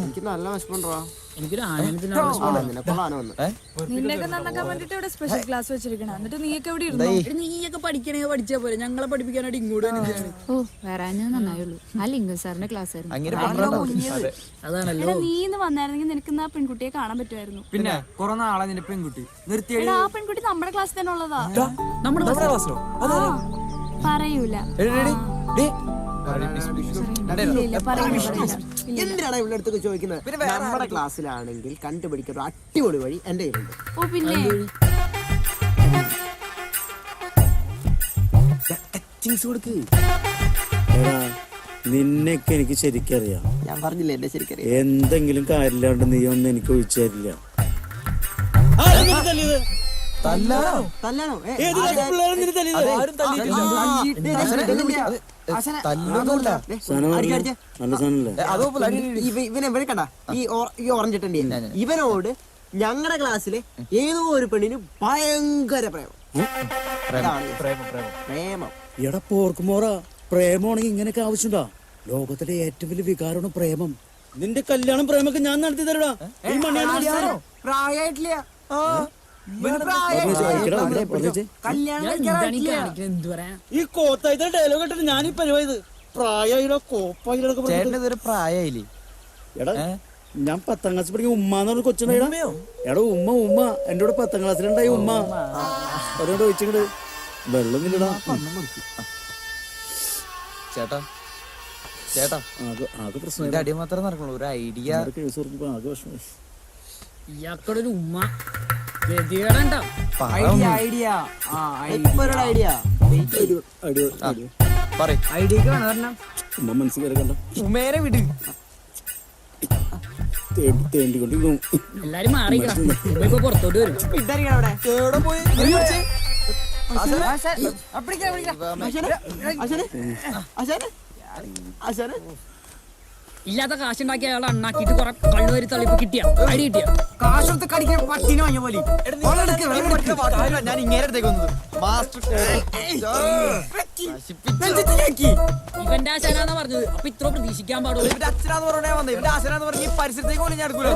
എനിക്ക് നല്ല വിശപ്പുണ്ടോ? എനിക്കൊരു നിന്നെയൊക്കെ നന്നാക്കാൻ വേണ്ടിട്ട് ഇവിടെ സ്പെഷ്യൽ ക്ലാസ് വെച്ചിരിക്കണം. എന്നിട്ട് നീയൊക്കെ എവിടെ ഇരുന്നു? നീയൊക്കെ പഠിക്കണേ പഠിച്ചാ പോലെ ഞങ്ങളെ പഠിപ്പിക്കാനായിട്ട് ഇങ്ങോട്ട് ഓ വരാഞ്ഞ നന്നായുള്ളൂ. ആ ലിംഗം സാറിന്റെ ക്ലാസ് ആയിരുന്നു. അതാണല്ലോ. നീ ഇന്ന് വന്നായിരുന്നെങ്കിൽ നിനക്ക് ആ പെൺകുട്ടിയെ കാണാൻ പറ്റുമായിരുന്നു. പിന്നെ കുറെ നാളെ നിന്റെ പെൺകുട്ടി എടാ, ആ പെൺകുട്ടി നമ്മുടെ ക്ലാസ്സിൽ തന്നെ ഉള്ളതാ. നമ്മുടെ ക്ലാസ്സിലോ? പറയൂല. എന്തിനാണ് ഇവിടെ അടുത്തൊക്കെ ചോദിക്കുന്നത്? നമ്മുടെ ക്ലാസ്സിലാണെങ്കിൽ കണ്ടുപിടിക്കുന്ന ഒരു അടിപൊളി വഴി എന്റെ കയ്യിലുണ്ട്. ഓ പിന്നെ നിന്നെയൊക്കെ എനിക്ക് ശരിക്കറിയാം. ഞാൻ പറഞ്ഞില്ലേ എന്നെ ശരിക്കറിയാം. എന്തെങ്കിലും കാര്യമില്ലാണ്ട് നീ ഒന്നും എനിക്ക് ഒഴിച്ചു തരില്ല. തല്ലാനോ? ഇവനെ കണ്ട ഈ ഓറഞ്ച് ഇട്ടേ ഇവനോട് ഞങ്ങളുടെ ക്ലാസ്സിലെ ഏതോ ഒരു പെണ്ണിന് ഭയങ്കര പ്രേമം. എടാ പോർക്കുമോറ, പ്രേമമാണെങ്കിൽ ഇങ്ങനെയൊക്കെ ആവശ്യമുണ്ടാ? ലോകത്തിലെ ഏറ്റവും വലിയ വികാരമാണ് പ്രേമം. നിന്റെ കല്യാണം പ്രേമൊക്കെ ഞാൻ നടത്തി തരടാ. പ്രായമായിട്ടില്ല. ഈ കോത്തായിട്ട് ഡയലോഗ് ഇട്ടിട്ട് ഞാൻ ഈ പരിപാടി പ്രായമായില്ലോ കോപ്പായിലൊക്കെ പ്രായമായില്ലേ? എടാ ഞാൻ 10ാം ക്ലാസ് പഠിക്കുന്ന ഉമ്മാന്ന് പറഞ്ഞ കൊച്ചുണ്ടായിടാ. എടാ ഉമ്മ എന്റെ കൂടെ 10ാം ക്ലാസ്സിലുണ്ടായി ഉമ്മ. അതുകൊണ്ട് ചോദിച്ചിട്ട് വെള്ളം ഇല്ലടാ. ചേട്ടാ ആകെ പ്രശ്നം അടി മാത്രമേ നടക്കുള്ളൂ. ഒരു ഐഡിയ ആകെ വിഷമം. ഇയാൾക്കൊരു ഉമ്മ ഉമ്മ മനസ്സിൽ കണ്ട ഉമ്മേനെ വിട്. തേണ്ടിക്കൊണ്ടിരുന്നു. എല്ലാരും മാറിക്കോ പുറത്തോട്ട് വരും. ഇല്ലാത്ത കാശുണ്ടാക്കി അയാൾ അണ്ണാക്കിട്ട് കുറെ കള്ളുവരി തള്ളിപ്പ് കിട്ടിയ അടി കിട്ടിയ കാശൊത്ത് കടിക്കാൻ പട്ടിന് വാങ്ങിയ പോലെ. ഞാൻ ഇങ്ങനെ ഇവന്റെ ആശാനാന്നാ പറഞ്ഞത്. അപ്പൊ ഇത്ര പ്രതീക്ഷിക്കാൻ പാടുള്ളൂ. ഇവന്റെ അച്ഛനാന്ന് പറഞ്ഞേ വന്നേ. ഇവന്റെ ആശാനാന്ന് പറഞ്ഞ ഈ പരിസരത്തേക്ക് പോലും ഞാൻ എടുക്കൂലേ.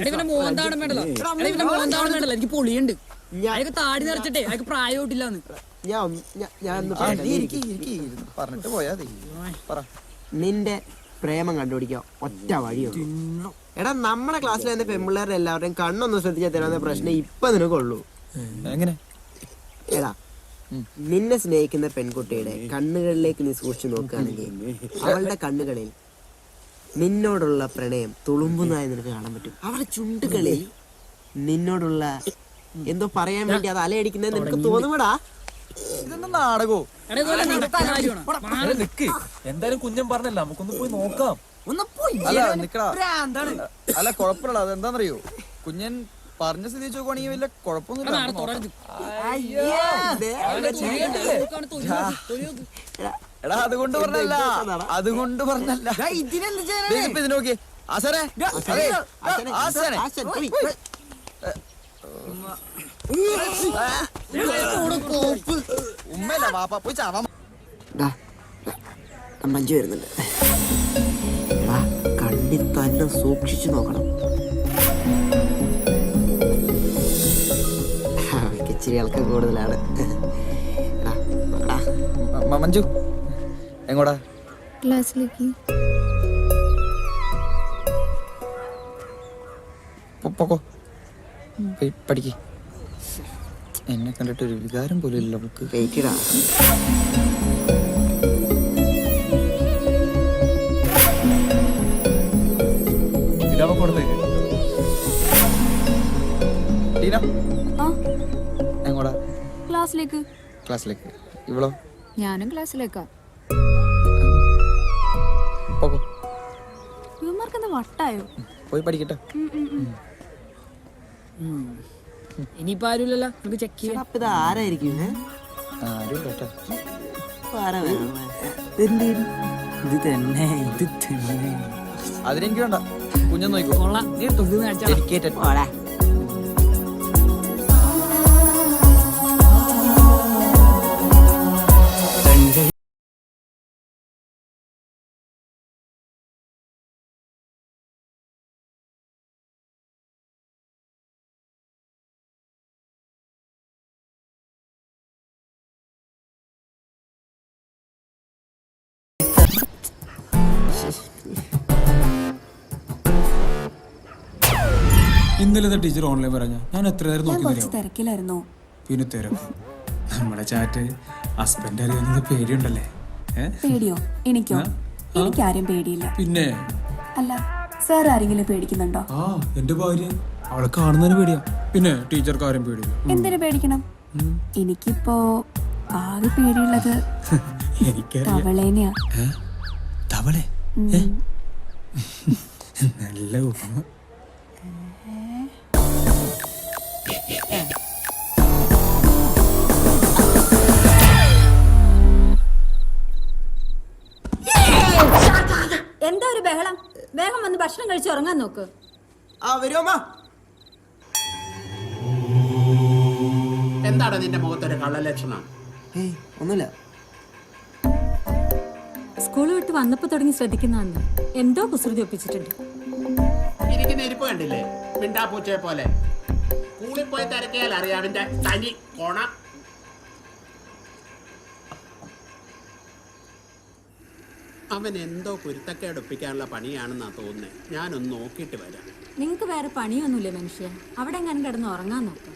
ഇവന്റെ മോന്താവണം വേണ്ടല്ലോ. ഇവന്റെ മോന്താവണം വേണ്ടല്ലോ. എനിക്ക് പൊളിയുണ്ട്. അയാൾക്ക് താടി നിറച്ചിട്ടേ അയാൾക്ക് പ്രായമായിട്ടില്ലാന്ന്. പറഞ്ഞിട്ട് പോയാ നിന്റെ പ്രേമം കണ്ടുപിടിക്കാൻ ഒറ്റ വഴിയുള്ളൂ. എടാ നമ്മളെ ക്ലാസ്സിൽ തന്നെ പെൺപിള്ളേരുടെ എല്ലാവരുടെയും കണ്ണൊന്നും ശ്രദ്ധിച്ചാൽ തരാവുന്ന പ്രശ്നം ഇപ്പൊ നിനക്കുള്ളൂ. എങ്ങനെ? എടാ നിന്നെ സ്നേഹിക്കുന്ന പെൺകുട്ടിയുടെ കണ്ണുകളിലേക്ക് നീ സൂക്ഷിച്ചു നോക്കുകയാണെങ്കിൽ അവളുടെ കണ്ണുകളിൽ നിന്നോടുള്ള പ്രണയം തുളുമ്പുന്നതായി നിനക്ക് കാണാൻ പറ്റും. അവളുടെ ചുണ്ടുകളിൽ നിന്നോടുള്ള എന്തോ പറയാൻ വേണ്ടി അത് അലയടിക്കുന്നത് നിനക്ക് തോന്നുമടാ. ഇതൊന്നും നാടകോ? എന്തായാലും കുഞ്ഞൻ പറഞ്ഞല്ല, നമുക്കൊന്ന് പോയി നോക്കാം. അല്ല കുഴപ്പമില്ല. അതെന്താന്നറിയോ, കുഞ്ഞൻ പറഞ്ഞ സ്ഥിതി നോക്കുവാണെങ്കിൽ വലിയ കുഴപ്പമൊന്നുമില്ല. എടാ അതുകൊണ്ട് പറഞ്ഞല്ല. ഇത് നോക്കിയേ ആശാനെ. ഉമ്മല്ല വാപ്പ പോയി ചാവാ. മഞ്ജു വരുന്നുണ്ട്. എടാ കണ്ണിൽ തന്നെ സൂക്ഷിച്ചു നോക്കണം. ഇച്ചിരി ആൾക്ക് കൂടുതലാണ്. മഞ്ജു എങ്ങോടാ? ക്ലാസ്സിലേക്ക്. പൊക്കോ പഠിക്ക്. എന്നെ കണ്ടിട്ട് ഒരു വികാരം പോലും ഇല്ല അവൾക്ക്. വെയിറ്റിടാ. എങ്ങോടാ? ക്ലാസ്സിലേക്ക്. ഇവളോ? ഞാനും ക്ലാസ്സിലേക്കാ. പോകോ. ഇവന്മാർക്കെന്താ വട്ടായോ? പോയി പഠിക്കട്ടെ. ഇനിയിപ്പോ ആരുമില്ലല്ലോ, നമുക്ക് ചെക്ക് ചെയ്യാം. ഇത് ആരായിരിക്കും? അതിനെനിക്ക് വേണ്ട. കുഞ്ഞൻ നോക്കോ. നീ തുള്ളി ഓടാ. ഇന്നലെ ടീച്ചർ ഓൺലൈൻ പറഞ്ഞ ഞാൻ എത്ര നേരം നോക്കി തിരക്കിലായിരുന്നു. പിന്നെ തിരക്കും നമ്മുടെ ചാറ്റ് ഹസ്ബൻഡ് അറിയുന്നത് പേടിയുണ്ടല്ലേ? പേടിയോ? എനിക്കോ? എനിക്കാരും പേടിയില്ല. പിന്നെ അല്ല സാർ ആരെങ്കിലും പേടിക്കുന്നുണ്ടോ? ആ എന്റെ ഭാര്യ, അവളെ കാണുന്നതിന് പേടിയാ. പിന്നെ ടീച്ചർക്ക് ആരും പേടിയില്ല. എന്തിനു പേടിക്കണം? എനിക്കിപ്പോ ആകെ പേടിയുള്ളത് തവളേനെയാ. തവളെ? നല്ല ഉപമ. എന്താ ഒരു ബഹളം? വേഗം വന്ന് ഭക്ഷണം കഴിച്ച് ഉറങ്ങാൻ നോക്ക്. എന്താണ് നിന്റെ മുഖത്തൊരു കള്ളലക്ഷണം? ഒന്നുമില്ല. സ്കൂൾ വിട്ട് വന്നപ്പോ തുടങ്ങി ശ്രദ്ധിക്കുന്നതാണ്. എന്തോ കുസൃതി ഒപ്പിച്ചിട്ടുണ്ട്. ഇരിക്കുന്ന ഇരിപ്പ് കണ്ടില്ലേ, മിണ്ടാപ്പൂച്ചയെ പോലെ. സ്കൂളിൽ പോയി തിരക്കിയാൽ അറിയാം അവന്റെ തനി കോണ. അവൻ എന്തോ കുരുത്തക്കേട് ഒപ്പിക്കാനുള്ള പണിയാണെന്നാ തോന്നുന്നത്. ഞാനൊന്ന് നോക്കിയിട്ട് വരാം. നിങ്ങക്ക് വേറെ പണിയൊന്നുമില്ലേ മനുഷ്യ? അവിടെ എങ്ങാനും കിടന്ന് ഉറങ്ങാൻ നോക്കാം.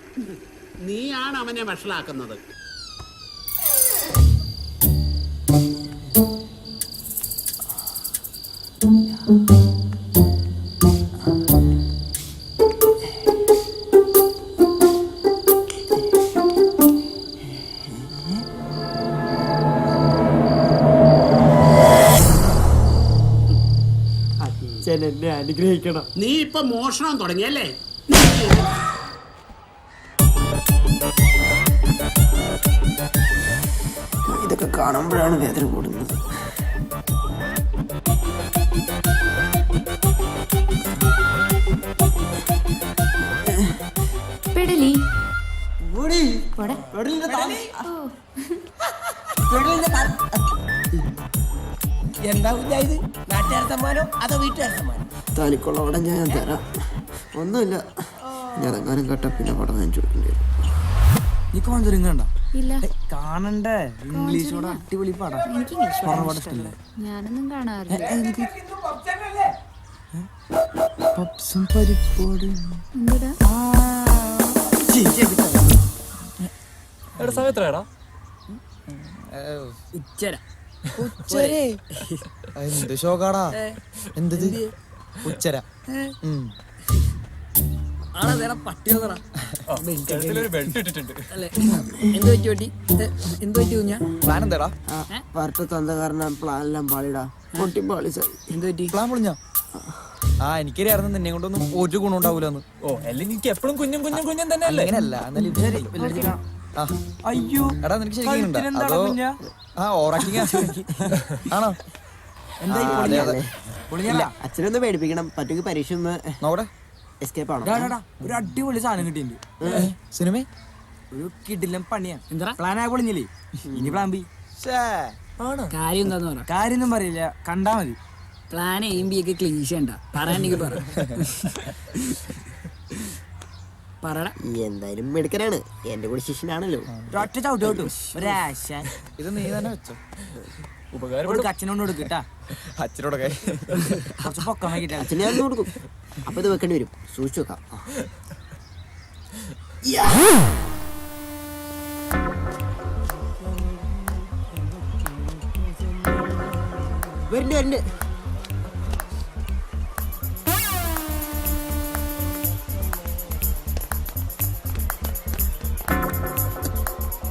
നീയാണ് അവനെ വഷളാക്കുന്നത്. എന്നെ അനുഗ്രഹിക്കണം. നീ ഇപ്പൊ മോഷണം തുടങ്ങിയല്ലേ? ഇതൊക്കെ കാണുമ്പോഴാണ് വേദന കൂടുന്നത്. പെടലി എന്താ ഇത്? നാട്ടുകാർ സമ്മാനോ അതോ വീട്ടുകാർ സമ്മാനം? തനിക്കുള്ളവിടെ ഞാൻ തരാം. ഒന്നുമില്ല, ഞാൻ എങ്ങാനും കേട്ട പിന്നെ പടം ഞാൻ ചോദിക്കേണ്ടി വരും. നീ കോൺസറിങ് കണ്ട? ഇല്ല, കാണണ്ടേ? ഇംഗ്ലീഷോട് അടിപൊളി പടം. എനിക്ക് ഇംഗ്ലീഷ് ഞാനൊന്നും കാണാറില്ല. പപ്സും പരിപ്പോടും. എന്താ എടാ സമയത്രടാ? ഉച്ചര എന്ത് ഷോക്കാടാ? എന്ത് ഉച്ചര? പട്ടിയോന്നറാ ബെൽറ്റ് ഇട്ടിട്ടുണ്ട്. അല്ലേ? എന്ത് പറ്റി പറ്റി? എന്ത് പറ്റി കുഞ്ഞാ? പ്ലാൻ എന്താടാ? വരട്ട തന്ത കാരണം പ്ലാനെല്ലാം പാളിടാ. പൊട്ടി പാളി സാർ. എന്ത് പറ്റി? പ്ലാൻ പൊളിഞ്ഞ? എനിക്കറിയായിരുന്നു നിന്നെ കൊണ്ടൊന്നും ഒരു ഗുണം ഉണ്ടാവൂലെന്ന്. ഓ അല്ലെങ്കിൽ എനിക്ക് എപ്പോഴും കുഞ്ഞും കുഞ്ഞും കുഞ്ഞും തന്നെ അല്ലേ? അങ്ങനെയല്ല. അയ്യോ എടാ നിനക്ക് ശരിക്കും അതോ ഓറാക്കിങ് ആണോ? അച്ഛനൊന്ന് പേടിപ്പിക്കണം. പറ്റുമെങ്കിൽ പരീക്ഷ ഒന്ന് നോക്കട്ടെ. എസ്കേപ്പ് ആണോ? ഒരു അടിപൊളി സാധനം കിട്ടിയിട്ടുണ്ട്. സിനിമ ഒരു കിടിലം പണിയാ. എന്താ പ്ലാൻ ആയി പൊളിഞ്ഞില്ലേ? ഇനി പ്ലാൻ ബി. കാര്യം എന്താന്ന് പറ. കാര്യൊന്നും പറയില്ല, കണ്ടാ മതി. പ്ലാൻ എയും ബി ഒക്കെ ക്ലീശ ഉണ്ടാ പറയാനെങ്കിൽ പറ. എന്തായാലും മെടുക്കനാണ്. എന്റെ കൂടെ ശിഷ്യനാണല്ലോ. ഒറ്റ ചവിട്ട് കിട്ടും. ഒരാശ ഇത് നീ തന്നെ വെച്ചോ. ഉപകാരം അച്ഛനോട് കൊടുക്കട്ടാ. അച്ഛനോടൊക്കെ കുറച്ച് പൊക്കം വൈകിട്ടാ. അച്ഛനെ ഞാൻ കൊടുക്കും. അപ്പൊ ഇത് വെക്കേണ്ടി വരും. സൂക്ഷിച്ചു വെക്കാം. വരുന്നുണ്ട്.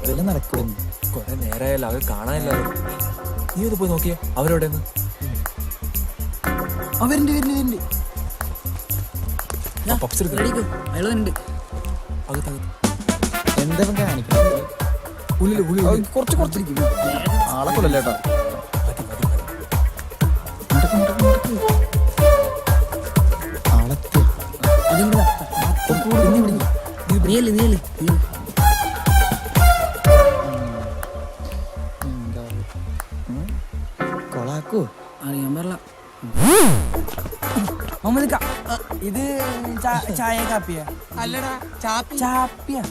ഇതെല്ലാം നടക്കും. കൊറേ നേരമായല്ലോ, അവർ കാണാനില്ലല്ലോ. നീ ഒന്ന് പോയി നോക്കിയേ അവരോടെ പപ്സ് എടുക്കും. എന്താ കാണിക്കണം? കുറച്ച് ആളെ കൊല്ലല്ലേട്ടോ. കൊളാക്കോ അറിയാൻ പാടില്ല. ഇത് ചായ കാപ്പിയാ? അല്ലടാ ചാപ്പിയാ.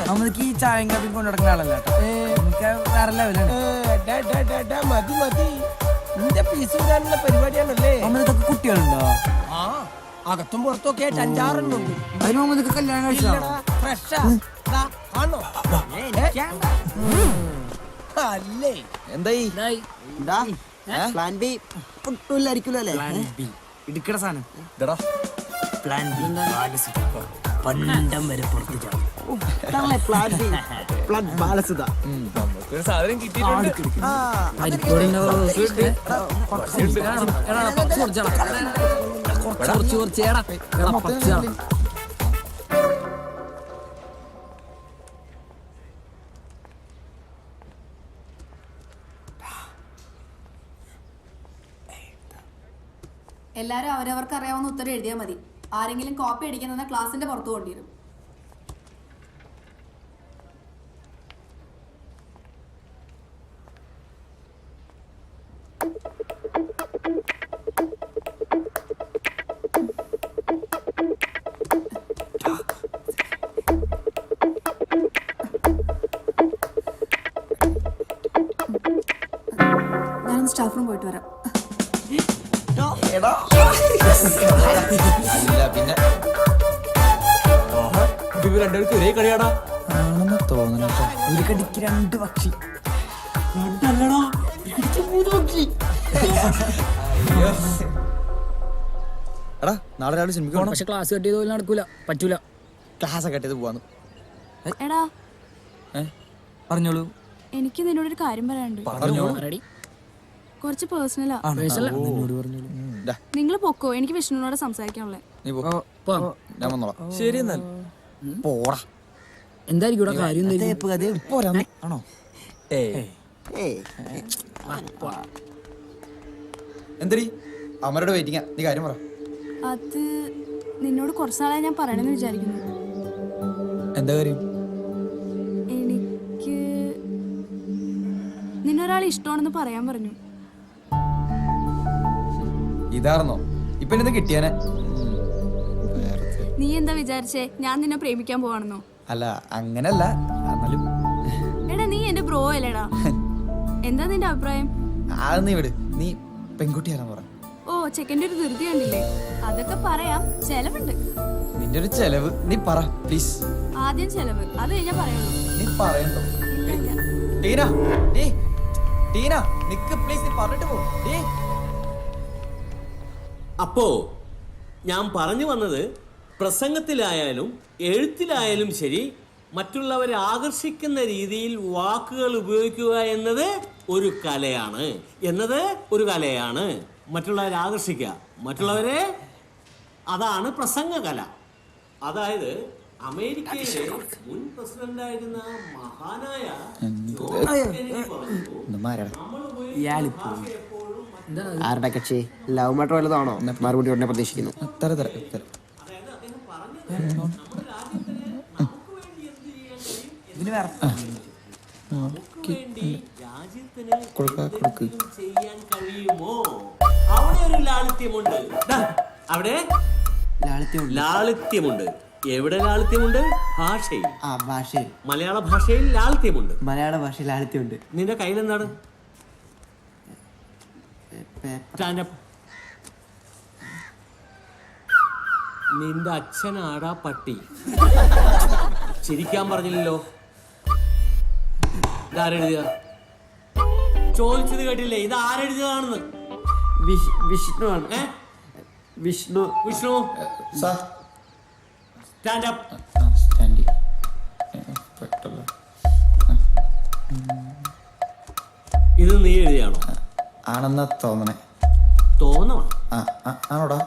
നമുക്ക് ഈ ചായയും കാപ്പിയും കൊണ്ടു നടക്കുന്ന ആളല്ല. നമുക്ക് വേറെ ലെവലാണ്. പരിപാടിയാണല്ലേ ഇതൊക്കെ കുട്ടികളുണ്ടോ? അകത്തും പുറത്തൊക്കെ ആയിട്ട് 5-6 ഉണ്ട്. അതിന് മുമ്പ് ഇതൊക്കെ കല്യാണം കഴിച്ചോ? അല്ലേ എന്തായി എന്താ പ്ലാൻ ബി പൊട്ടൂല്ലായിരിക്കും അല്ലേ? ഇടുക്കട സാധനം ഇതെടാ പ്ലാൻ ബി പണ്ടം വരെ പുറത്തു പ്ലാൻ ബി പ്ലാൻ ബാലസുത. നമുക്കൊരു സാധനം കിട്ടിയിട്ടുണ്ട്. എല്ലാരും അവരവർക്ക് അറിയാവുന്ന ഉത്തരം എഴുതിയാൽ മതി. ആരെങ്കിലും കോപ്പി അടിക്കുന്ന ക്ലാസിന്റെ പുറത്തു കൊണ്ടിരും. ഞാൻ സ്റ്റാഫ് റൂം പോയിട്ട് വരാം. അല്ല പിന്നെ ഇവർ രണ്ടുപേർക്ക് ഒരേ കളിയാടാ. ആണെന്ന് തോന്നണ ഒരു കടിക്ക് 2 പക്ഷി. എടാ നാളെ രാവിലെ സിനിമയ്ക്ക് പോകണം. പക്ഷെ ക്ലാസ് കട്ട് ചെയ്തോലും നടക്കൂല, പറ്റൂല. ക്ലാസ് കട്ട് ചെയ്ത് പോവാന്ന്. എടാ പറഞ്ഞോളൂ. എനിക്ക് നിന്നോടൊരു കാര്യം പറയാനുണ്ട്. റെഡി? കുറച്ച് പേഴ്സണലാ. എന്നോട് പറഞ്ഞോളൂ. നിങ്ങൾ പൊക്കോ, എനിക്ക് വിഷ്ണുവിനോട് സംസാരിക്കാനുള്ളേ. നീ പോ, ഞാൻ വന്നോളാം. ശരി എന്നാൽ പോടാ. എന്തായിരിക്കും ഇവിടെ കാര്യം? പോരാ ആണോ? എന്തടി അമരോട് വെയിറ്റിംഗാ. നീ കാര്യം പറ. അത് നിന്നോട് കുറച്ച് നാളായി ഞാൻ പറയണമെന്ന് വിചാരിക്കുന്നു. എന്താ കാര്യം? എനിക്ക് നിന്നൊരാൾ ഇഷ്ടമാണെന്ന് പറയാൻ പറഞ്ഞു. ഇതാർന്നോ ഇപ്പൊ എന്നെ കിട്ടിയാനെ? നീ എന്താ വിചാരിച്ചേ ഞാൻ നിന്നെ പ്രേമിക്കാൻ പോവാണെന്നോ? അല്ല അങ്ങനല്ല, എന്നാലും എടാ നീ എന്റെ ബ്രോ അല്ലേടാ. എന്താ നിന്റെ അഭിപ്രായം? അത് നീ വിട്. നീ പെൺകുട്ടിയാരാ പറ. ഓ ചെക്കൻ്റെ ഒരു ധൃതി കണ്ടില്ലേ? അതൊക്കെ പറയാം, ചെലവുണ്ട്. നിന്റെ ഒരു ചെലവ് നീ പറ പ്ലീസ്. ആദ്യം ചെലവ്, അത് കഴിഞ്ഞാ പറയുള്ളൂ. നീ പറയണ്ടോ? ഇല്ല. ടീന ഡീ ടീന നിക്ക് പ്ലീസ്. നീ പറഞ്ഞിട്ട് പോ. ഡീ അപ്പോ ഞാൻ പറഞ്ഞു വന്നത്, പ്രസംഗത്തിലായാലും എഴുത്തിലായാലും ശരി, മറ്റുള്ളവരെ ആകർഷിക്കുന്ന രീതിയിൽ വാക്കുകൾ ഉപയോഗിക്കുക എന്നത് ഒരു കലയാണ്. മറ്റുള്ളവരെ ആകർഷിക്കുക, മറ്റുള്ളവരെ, അതാണ് പ്രസംഗ കല. അതായത് അമേരിക്കയിലെ മുൻ പ്രസിഡന്റായിരുന്ന മഹാനായ ആരുടെ കക്ഷി? ലവ് മാറ്റർ വല്ലതാണോ? മറുപടി ഉടനെ പ്രതീക്ഷിക്കുന്നു. ചെയ്യാൻ കഴിയുമോ? അവിടെ ഒരു ലാളിത്യമുണ്ട്. അവിടെ ലാളിത്യമുണ്ട്. എവിടെ ലാളിത്യമുണ്ട്? ഭാഷയിൽ. ഭാഷയിൽ, മലയാള ഭാഷയിൽ ലാളിത്യമുണ്ട്. മലയാള ഭാഷയിൽ ലാളിത്യമുണ്ട്. നിന്റെ കയ്യിലെന്താണ്? സ്റ്റാൻഡപ്പ്. നിന്റെ അച്ഛനാടാ പട്ടി. ചിരിക്കാൻ പറഞ്ഞില്ലല്ലോ. ഇതാരെഴുതിയ? ചോദിച്ചത് കേട്ടില്ലേ? ഇത് ആരെഴുതിയതാണെന്ന്? വിഷ്ണു ആണ്. വിഷ്ണു. സ്റ്റാൻഡപ്പ്. ഇത് നീ എഴുതിയാണോ? ആണെന്നാ തോന്നണേ. തോന്നണം. ആണോടാ?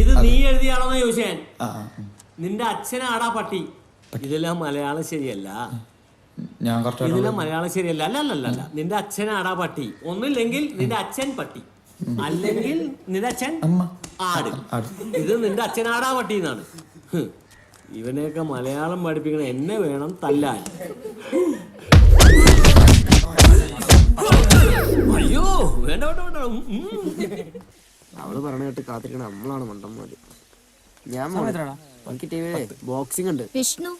ഇത് നീ എഴുതിയാണോന്ന് ചോദിച്ചാൻ. നിന്റെ അച്ഛനാടാ പട്ടി. ഇതെല്ലാം മലയാളം ശരിയല്ല. ഇതിലെ മലയാളം ശരിയല്ല. അല്ലല്ല, നിന്റെ അച്ഛനാടാ പട്ടി. ഒന്നില്ലെങ്കിൽ നിന്റെ അച്ഛൻ പട്ടി, അല്ലെങ്കിൽ നിന്റെ അച്ഛൻ ആട്. ഇത് നിന്റെ അച്ഛനാടാ പട്ടി എന്നാണ്. ഇവനെയൊക്കെ മലയാളം പഠിപ്പിക്കണ എന്നെ വേണം തല്ലാൻ. അയ്യോ വേണ്ട. അവള് പറഞ്ഞ കേട്ട് കാത്തിരിക്കണ നമ്മളാണ് മണ്ടന്മാര്. ഞാൻ എനിക്ക് ടിവിയിലെ ബോക്സിംഗ് ഉണ്ട്. വിഷ്ണു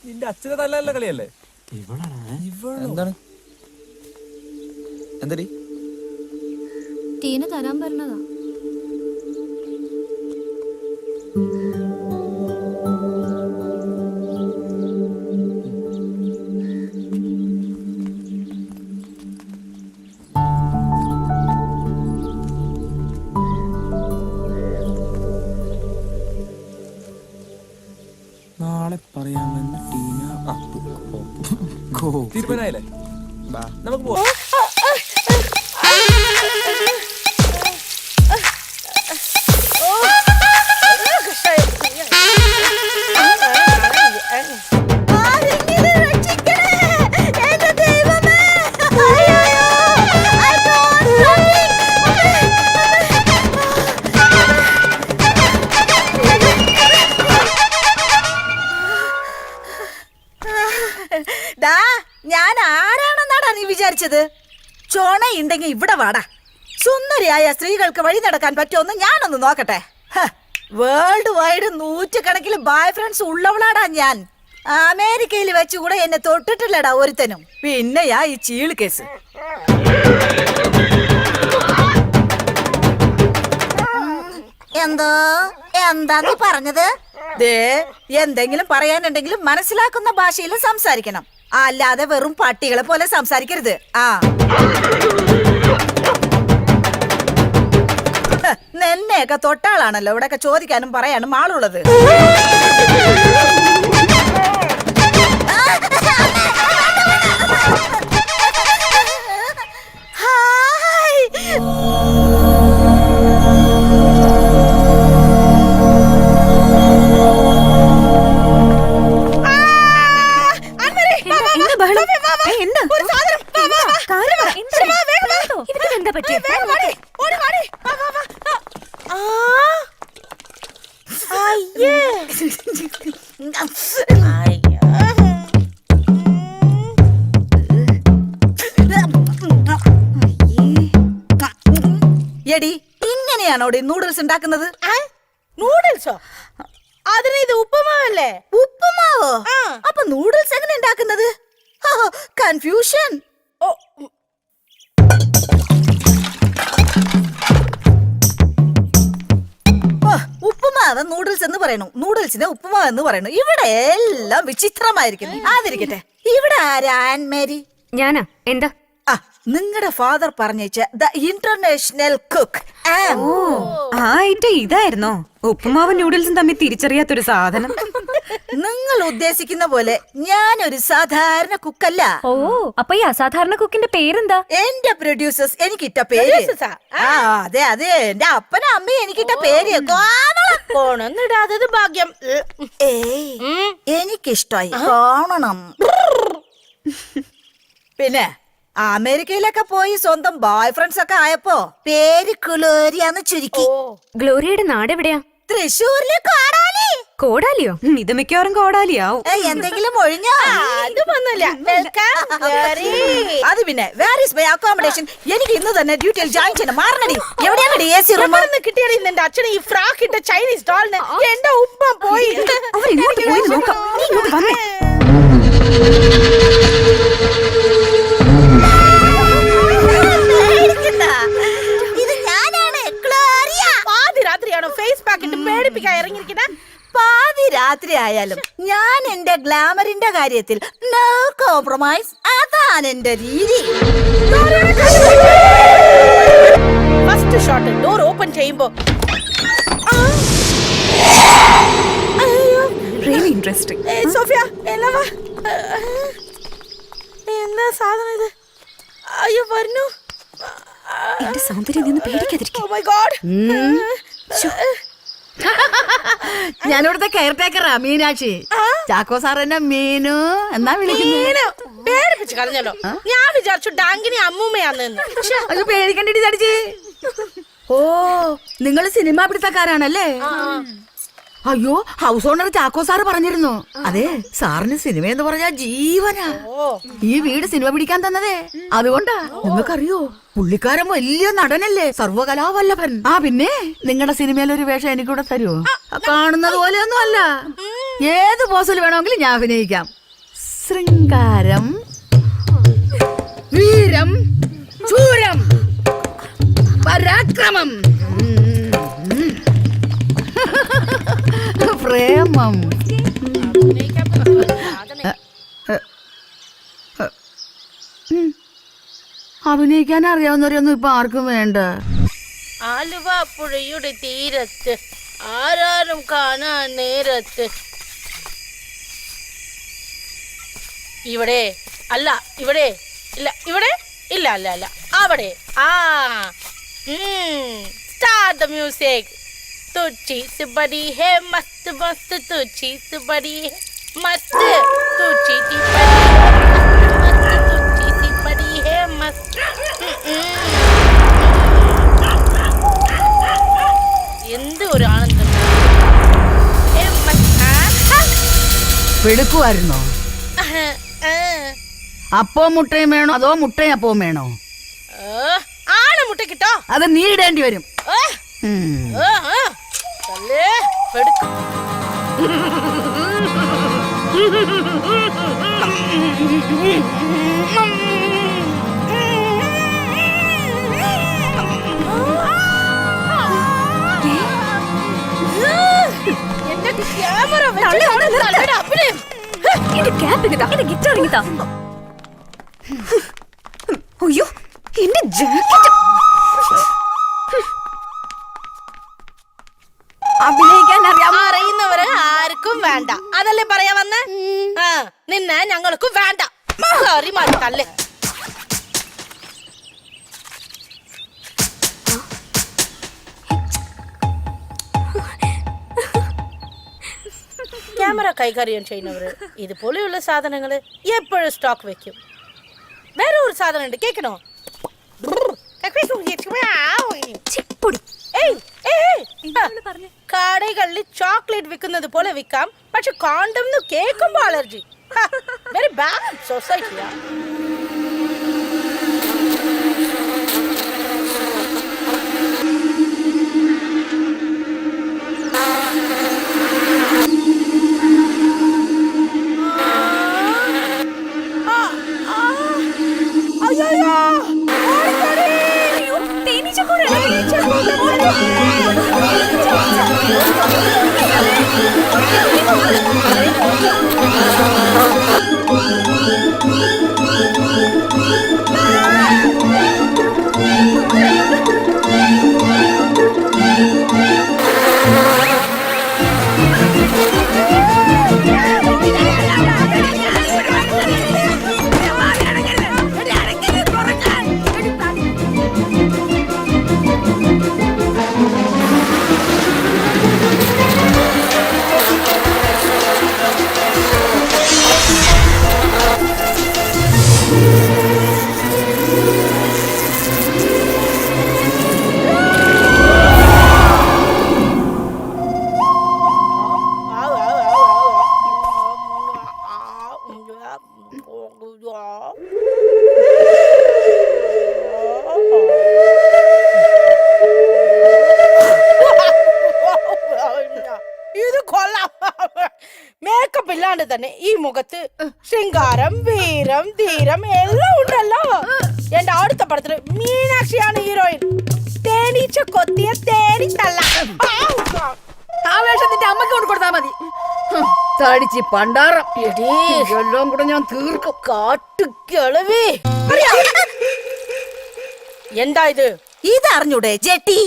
നിന്റെ അച്ഛനെ തല്ലല്ല കളിയല്ലേ? എന്താണ്? എന്തടി? ടീന തരാൻ പറഞ്ഞതാ. നാളെ പറയാമെന്ന് ടീന തീരുമാനമായില്ലേ? നമുക്ക് പോവാം. ഞാൻ ആരാണെന്നാടാ നീ വിചാരിച്ചത്? ചോണയുണ്ടെങ്കിൽ ഇവിടെ വാടാ. സുന്ദരിയായ സ്ത്രീകൾക്ക് വഴി നടക്കാൻ പറ്റുമെന്ന് ഞാനൊന്ന് നോക്കട്ടെ. വേൾഡ് വൈഡ് 100 ബോയ് ഫ്രണ്ട്സ് ഉള്ളവളാടാ ഞാൻ. അമേരിക്കയിൽ വെച്ചുകൂടെ എന്നെ തൊട്ടിട്ടില്ലടാ ഒരുത്തനും. പിന്നെയാ ഈ ചീള് കേസ്. എന്താ നീ പറഞ്ഞത്? ദേ, എന്തെങ്കിലും പറയാനുണ്ടെങ്കിലും മനസ്സിലാക്കുന്ന ഭാഷയിൽ സംസാരിക്കണം, അല്ലാതെ വെറും പട്ടികളെ പോലെ സംസാരിക്കരുത്. നിന്നെയൊക്കെ തൊട്ടാളാണല്ലോ ഇവിടെയൊക്കെ ചോദിക്കാനും പറയാനും ആളുള്ളത്. എടി, ഇങ്ങനെയാണോ നൂഡിൽസ് ഉണ്ടാക്കുന്നത്? നൂഡിൽസോ? അതിന് ഇത് ഉപ്പുമാവല്ലേ? ഉപ്പുമാവോ? അപ്പൊ നൂഡിൽസ് എങ്ങനെ ഉണ്ടാക്കുന്നത്? കൺഫ്യൂഷൻ. ഉപ്പുമാവ് നൂഡിൽസ് എന്ന് പറയണു, നൂഡിൽസിന് ഉപ്പുമാവ് എന്ന് പറയണു. ഇവിടെ എല്ലാം വിചിത്രമായിരിക്കുന്നു. അതിരിക്കട്ടെ, ഇവിടെ ആരാ ആൻമേരി? ഞാനാ. എന്താ? നിങ്ങളുടെ ഫാദർ പറഞ്ഞ ദ ഇന്റർനാഷണൽ കുക്ക്. ഇതായിരുന്നോ ഉപ്പുമാവും നൂഡിൽസും തമ്മിൽ തിരിച്ചറിയാത്തൊരു സാധനം? നിങ്ങൾ ഉദ്ദേശിക്കുന്ന പോലെ ഞാനൊരു സാധാരണ കുക്കല്ല. ഓ, അപ്പൊ ഈ അസാധാരണ കുക്കിന്റെ പേരെന്താ? എന്റെ പ്രൊഡ്യൂസേഴ്സ് എനിക്കിട്ട പേര്. അതെ അതെ, എന്റെ അപ്പനും അമ്മയും എനിക്കിട്ട പേര്. കോണൊന്നിടാത്തത് ഭാഗ്യം. എനിക്കിഷ്ടായി, കാണണം. പിന്നെ അമേരിക്കയിലൊക്കെ പോയി സ്വന്തം ബോയ് ഫ്രണ്ട്സ് ഒക്കെ ആയപ്പോ പേര് ഗ്ലോറിയാന്ന് ചുരുക്കി. ഗ്ലോറിയയുടെ നാട് എവിടെയാ? തൃശ്ശൂരിലെ കോടാലി. കോടാലിയോ? ഇത് മിക്കവാറും കോടാലിയാവും. എന്തെങ്കിലും ഒഴിഞ്ഞോ? അത് പിന്നെ വേർ ഈസ് മൈ അക്കോമഡേഷൻ? എനിക്ക് ഇന്ന് തന്നെ ഡ്യൂട്ടിയിൽ ജോയിൻ ചെയ്യണം. മാറണടി. എവിടെയാണ് AC റൂം? കിട്ടിയടി നിന്റെ അച്ഛനെ ഈ ഫ്രാക്ക് ഇട്ട ചൈനീസ് ഡോളിന്. എന്റെ ഉപ്പ പോയി. പോയി നോക്കാം. നീ ഇങ്ങോട്ട് വന്നേ. പാതി രാത്രി ആയാലും ഞാൻ എന്റെ ഗ്ലാമറിന്റെ കാര്യത്തിൽ നോ കോംപ്രമൈസ്. അതാണ് എന്റെ രീതി. ഫസ്റ്റ് ഷോട്ട് ഡോർ ഓപ്പൺ ചെയ്യുമ്പോ റിയലി ഇൻട്രസ്റ്റിംഗ്. സോഫിയ, എന്താ സാധനം ഇത്? അയ്യോ, വരണു. എന്റെ സൗന്ദര്യം നിന്ന് പേടിക്കാതിരിക്കും. Oh my God. ഞാനിവിടുത്തെ കെയർ ടേക്കറാ, മീനാക്ഷി. ചാക്കോ സാർ എന്നെ മീനു എന്നാ വിളിക്കുന്നത്. പേടിപ്പിച്ച് കളഞ്ഞല്ലോ. ഞാൻ വിചാരിച്ചു ഡാങ്കിനി അമ്മൂമ്മയാന്ന്. അത് പേടിക്കണ്ടി തടിച്ച്. ഓ, നിങ്ങൾ സിനിമ പിടുത്തക്കാരാണല്ലേ? അയ്യോ, ഹൗസ് ഓണർ ചാക്കോ സാറ് പറഞ്ഞിരുന്നു. അതെ, സാറിന് സിനിമ എന്ന് പറഞ്ഞാ ജീവനാ. ഈ വീട് സിനിമ പിടിക്കാൻ തന്നതേ അതുകൊണ്ടാ. നിങ്ങൾക്കറിയോ, പുള്ളിക്കാരൻ വലിയ നടനല്ലേ, സർവകലാവല്ലഭൻ. പിന്നെ നിങ്ങളുടെ സിനിമയിലൊരു വേഷം എനിക്കൂടെ തരുമോ? കാണുന്നത് പോലെയൊന്നും അല്ല, ഏത് പോസിൽ വേണമെങ്കിലും ഞാൻ അഭിനയിക്കാം. ശൃംഗാരം, വീരം, ചൂരം, പരാക്രമം. പ്രേമം പ്രേമം അഭിനയിക്കാൻ അറിയാവുന്നവരൊന്നും ഇപ്പൊ ആർക്കും വേണ്ട. ആലുവ പുഴയുടെ തീരത്ത് ആരാരും കാണാൻ നേരത്ത്. ഇവിടെ അല്ല, ഇവിടെ ഇല്ല, ഇവിടെ ഇല്ല, അല്ല അല്ല അവിടെ. ആ സ്റ്റാർട്ട് ദ മ്യൂസിക്. तुझी से बड़ी है मस्त मस्त, तुझी से बड़ी है मस्त, तुझी से बड़ी है मस्त. എന്ത് ഒരു ആനന്ദം. വെടുക്കുമായിരുന്നോ? അപ്പവും മുട്ടയും വേണോ അതോ മുട്ടയും അപ്പവും വേണോ? ആന മുട്ട കിട്ടോ? അത് നീ ഇടേണ്ടി വരും. അയ്യോ എന്റെ ജാക്കറ്റ്. അഭിനയിക്കാൻ അറിയുന്നവര് ആർക്കും വേണ്ട, അതല്ലേ പറയാ വന്ന. നിന്നെ ഞങ്ങൾക്കും വേണ്ട. തല്ലേ ക്യാമറ കൈകാര്യം ചെയ്യുന്നവര് ഇതുപോലെയുള്ള സാധനങ്ങള് എപ്പോഴും സ്റ്റോക്ക് വെക്കും. വേറെ ഒരു സാധനം ഉണ്ട്, കേൾക്കണോ? കടകളിൽ ചോക്ലേറ്റ് വിൽക്കുന്നത് പോലെ വിൽക്കാം, പക്ഷെ കോണ്ടം കേൾക്കുമ്പോ അലർജി. Very bad സൊസൈറ്റിയാ. ഇത് കൊള്ളാം. മേക്കപ്പ് ഇല്ലാണ്ട് തന്നെ ഈ മുഖത്ത് ശൃംഗാരം, വീരം, ധീരം എല്ലാം ഉണ്ടല്ലോ. എന്റെ അടുത്ത പടത്തില് മീനാക്ഷിയാണ് ഹീറോയിൻ. തേനീച്ച കൊത്തിയ തേനി തള്ള. ആ വേഷം നിന്റെ അമ്മക്ക് കൊണ്ട് കൊടുത്താ മതി. തടിച്ച് പണ്ടാറം എല്ലാം കൂടെ ഞാൻ തീർക്കും. കാട്ടുകിളവി. എന്താ ഇത്? ഇതറിഞ്ഞൂടെ ജെട്ടി?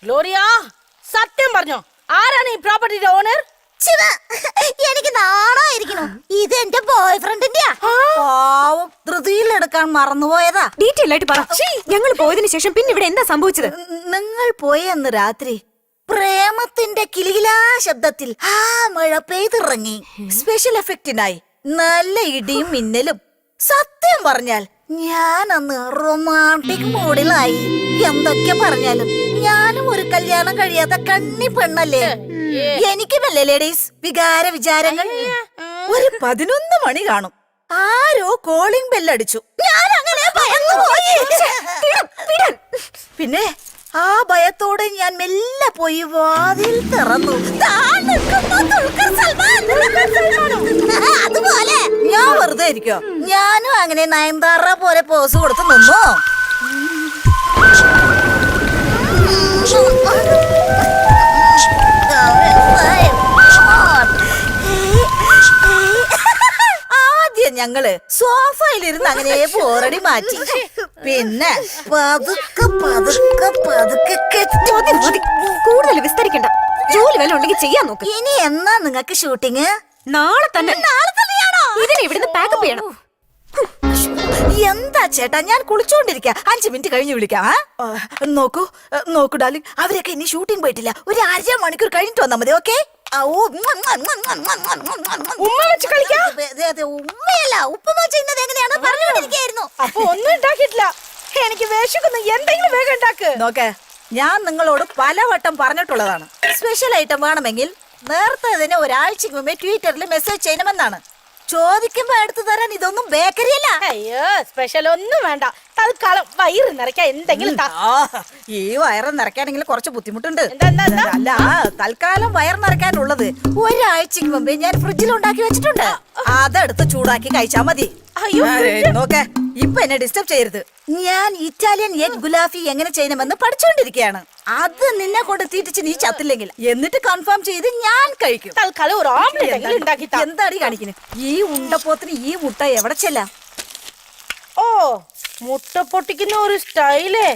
ഗ്ലോറിയ, സത്യം പറഞ്ഞോ, ആരാണ് ഈ പ്രോപ്പർട്ടിയുടെ ഓണർ? എനിക്ക് നാണായിരിക്കണു. ഇത് എന്റെ ബോയ് ഫ്രണ്ടിന്റെയാ. ധൃതിയിലെടുക്കാൻ മറന്നുപോയതാ. ഡീറ്റെയിൽ ആയിട്ട് പറ. ഞങ്ങൾ പോയതിനു ശേഷം പിന്നെ ഇവിടെ എന്താ സംഭവിച്ചത്? നിങ്ങൾ പോയെന്ന് രാത്രി പ്രേമത്തിന്റെ കിലികിലാ ശബ്ദത്തിൽ ആ മഴ പെയ്തിറങ്ങി. സ്പെഷ്യൽ എഫക്റ്റിനായി നല്ല ഇടിയും മിന്നലും. സത്യം പറഞ്ഞാൽ ഞാൻ അന്ന് റൊമാൻറ്റിക് മൂഡിലായി. എന്തൊക്കെ പറഞ്ഞാലും ഞാനും ഒരു കല്യാണം കഴിയാത്ത കണ്ണി പെണ്ണല്ലേ. എനിക്കുമല്ലേ ലേഡീസ് വികാര വിചാരങ്ങൾ. ഒരു 11 മണി കാണും. ആരോ കോളിംഗ് ബെല്ലടിച്ചു. ഞാൻ അങ്ങനെ ഭയന്നുപോയി. പിന്നെ ആ ഭയത്തോടെ ഞാൻ മെല്ലെ പോയി വാതിൽ തുറന്നു. അതുപോലെ ഞാൻ വെറുതെ ഇരിക്കോ? ഞാനും അങ്ങനെ നയൻതാറ പോലെ പോസ് കൊടുത്ത് നിന്നു. ആദ്യം ഞങ്ങള് സോഫയിലിരുന്ന് അങ്ങനെ പോറടി മാറ്റി. പിന്നെ പതുക്കെ പതുക്കെ പതുക്കെ കൂടുതൽ വിസ്തരിക്കണ്ട. ജോലി വല്ല ഉണ്ടെങ്കിൽ ചെയ്യാൻ നോക്ക്. ഇനി എന്നാ നിങ്ങക്ക് ഷൂട്ടിങ്? നാളെ തന്നെ. നാളെ തന്നെയാണോ? ഇതിനെ ഇവിടുന്ന് പാക്കപ്പ് ചെയ്യണം. എന്താ ചേട്ടാ, ഞാൻ കുളിച്ചോണ്ടിരിക്ക. 5 മിനിറ്റ് കഴിഞ്ഞ് വിളിക്കാം. നോക്കൂ ഡാർലിംഗ്, അവരൊക്കെ ഇനി ഷൂട്ടിംഗ് പോയിട്ടില്ല. ഒരു 1/2 മണിക്കൂർ കഴിഞ്ഞിട്ട് വന്നാ മതി. ഓക്കെ? ഉമ്മ വെച്ച് കളിക്കാം. ഉമ്മയല്ല, ഉപ്പുമ ചെയ്യുന്നത് എങ്ങനെയാണ് പറഞ്ഞുകൊണ്ടിരിക്കുകയായിരുന്നു. അപ്പൊ ഒന്നും ഉണ്ടാക്കിയിട്ടില്ല. എനിക്ക് വേഷിക്കുന്നു, എന്തെങ്കിലും വേഗം ഉണ്ടാക്ക്. നോക്കേ, ഞാൻ നിങ്ങളോട് പലവട്ടം പറഞ്ഞിട്ടുള്ളതാണ്. സ്പെഷ്യൽ ഐറ്റം വേണമെങ്കിൽ നേരത്തെ തന്നെ ഒരാഴ്ചക്ക് മുമ്പേ ട്വിറ്ററിൽ മെസ്സേജ് ചെയ്യണമെന്നാണ്. ചോദിക്കുമ്പോ എടുത്തു തരാൻ ഇതൊന്നും ബേക്കറി അല്ല. അയ്യോ, സ്പെഷ്യൽ ഒന്നും വേണ്ട. തൽക്കാലം വയറ് നിറയ്ക്കാൻ എന്തെങ്കിലും താ. ഈ വയറ് നിറയ്ക്കാനെങ്കിൽ കുറച്ച് ബുദ്ധിമുട്ടുണ്ട്. എന്താ? അല്ല, തൽക്കാലം വയർ നിറയ്ക്കാനുള്ളത് ഒരാഴ്ചക്ക് മുമ്പേ ഞാൻ ഫ്രിഡ്ജിൽ ഉണ്ടാക്കി വെച്ചിട്ടുണ്ട്. അതെടുത്ത് ചൂടാക്കി കഴിച്ചാ മതി. നോക്കേ, ഇപ്പൊ എന്നെ ഡിസ്റ്റർബ് ചെയ്യരുത്. ഞാൻ ഇറ്റാലിയൻ എഗ് ഗുലാഫി എങ്ങനെ ചെയ്യണമെന്ന് പഠിച്ചുകൊണ്ടിരിക്കുകയാണ്. അത് നിന്നെ കൊണ്ട് തീറ്റിച്ച് നീ ചത്തില്ലെങ്കിൽ എന്നിട്ട് കൺഫേം ചെയ്ത് ഞാൻ കഴിക്കും. തൽക്കാലം ഒരു ഓംലെറ്റ് ഉണ്ടാക്കി താ. എന്താടി കാണിക്കുന്നത്? ഈ ഉണ്ടപ്പോത്തിന് ഈ മുട്ട എവിടെ ചെല്ലാം? ഓ, മുട്ട പൊട്ടിക്കുന്ന ഒരു സ്റ്റൈലേ.